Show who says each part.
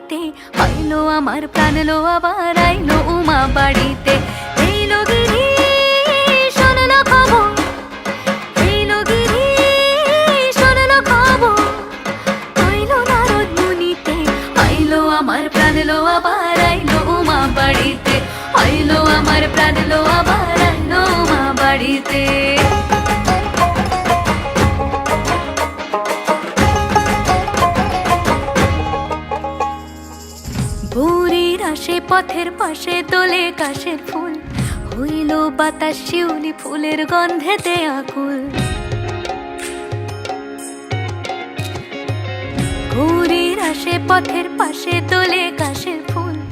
Speaker 1: বাড়িতে, আইলো আমার প্রাণ লো আবার আইলো উমা বাড়িতে। এইলো গিরি শোনলো খবর, এইলো গিরি শোনলো খবর, আইলো নারদ মুনিতে, আইলো আমার প্রাণ লো আবার আইলো উমা বাড়িতে, আইলো আমার প্রাণ লো আবার আইলো উমা বাড়িতে। ভোরের আসে পথের পাশে দোলে কাশের ফুল, হইল বাতাস শিউলি ফুলের গন্ধেতে আকুল। ভোরের আসে পথের পাশে দোলে কাশের ফুল,